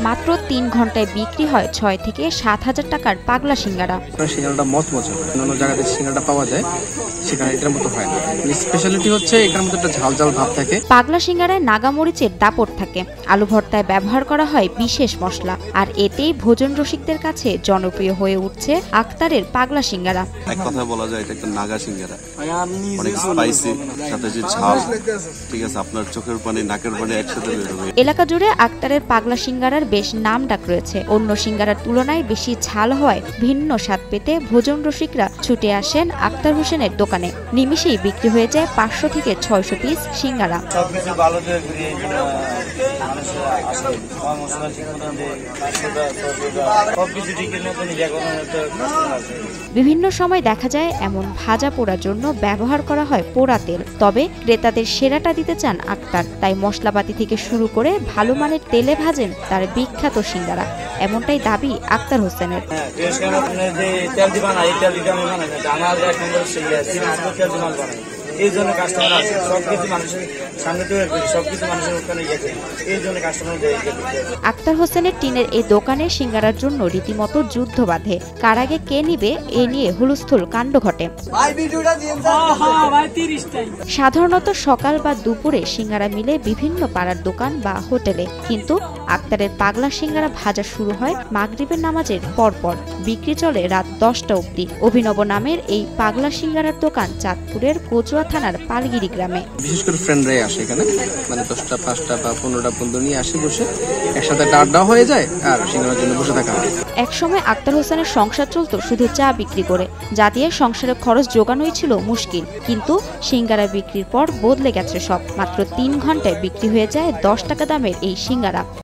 মাত্র ৩ ঘন্টায় বিক্রি হয় ৬ থেকে ৭,০০০ টাকার পাগলা সিঙ্গারা। সিঙ্গারাটা মচমচে হয়, অন্যান্য জায়গাতে সিঙ্গারাটা পাওয়া যায়, সেখানে এটার মতো হয় না। স্পেশালিটি হচ্ছে এটার মধ্যে একটা ঝাল ঝাল ভাব থাকে। পাগলা সিঙ্গারায় নাগামরিচের দাপট থাকে, আলু ভর্তায় ব্যবহার করা হয় বিশেষ মশলা, আর এতেই ভোজন রসিকদের কাছে জনপ্রিয় হয়ে উঠছে আক্তারের পাগলা সিঙ্গারা। এক কথায় বলা যায় এটা একটা নাগা সিঙ্গারা, অনেক স্পাইসি, সাথে যে ঝাল, ঠিক আছে, আপনার চোখের পানি নাকের পানি একসাথে বের হবে। এলাকা জুড়ে আক্তারের পাগলা সিঙ্গারার বেশ নাম ডাক রয়েছে। অন্য সিঙ্গারার তুলনায় বেশি ঝাল হওয়ায় ভিন্ন স্বাদ পেতে ভোজন রসিকরা ছুটে আসেন আক্তার হোসেনের দোকানে। নিমিষেই বিক্রি হয়ে যায় ৫০০ থেকে ৬০০ পিস সিঙ্গারা। বিভিন্ন সময় দেখা যায় এমন ভাজা পোড়ার জন্য ব্যবহার করা হয় পোড়া তেল, তবে ক্রেতাদের সেরাটা দিতে চান আক্তার, তাই মশলাপাতি থেকে শুরু করে ভালো মানের তেলে ভাজেন তার বিখ্যাত সিঙ্গারা। এমনটাই দাবি আক্তার হোসেনের। এই জন্য কাস্টমার আসে, সবকিছু মানুষের সামনে তৈরি করি, সবকিছু মানুষের ওখানে গেছে, এই জন্য কাস্টমার। আক্তার হোসেনের টিনের এই দোকানে সিঙ্গারার জন্য রীতিমতো যুদ্ধ বাঁধে। কার আগে কে নিবে এ নিয়ে হুলস্থুল কাণ্ড ঘটে। সাধারণত সকাল বা দুপুরে সিঙ্গারা মিলে বিভিন্ন পাড়ার দোকান বা হোটেলে, কিন্তু আক্তারের পাগলা সিঙ্গারা ভাজা শুরু হয় মাগরিবের নামাজের পরপর, বিক্রি চলে রাত 10টা অবধি। অভিনব নামের এই পাগলা সিঙ্গারার দোকান চাঁদপুরের কচুয়া থানার পালগিরি গ্রামে। বিশেষ করে ফ্রেন্ডরাই আসে এখানে, মানে 10টা 5টা বা 15টা বন্ধু নিয়ে আসে, বসে একসাথে একটা আড্ডা হয়ে যায় আর সিঙ্গারার জন্য বসে থাকা হয়। একসময় আক্তার হোসেনের সংসার চলত শুধু চা বিক্রি করে, যা দিয়ে সংসারের খরচ জোগানোই ছিল মুশকিল। কিন্তু সিঙ্গারা বিক্রির পর বদলে গেছে সব। মাত্র 3 ঘন্টায় বিক্রি হয়ে যায় 10 টাকা দামের এই সিঙ্গারা।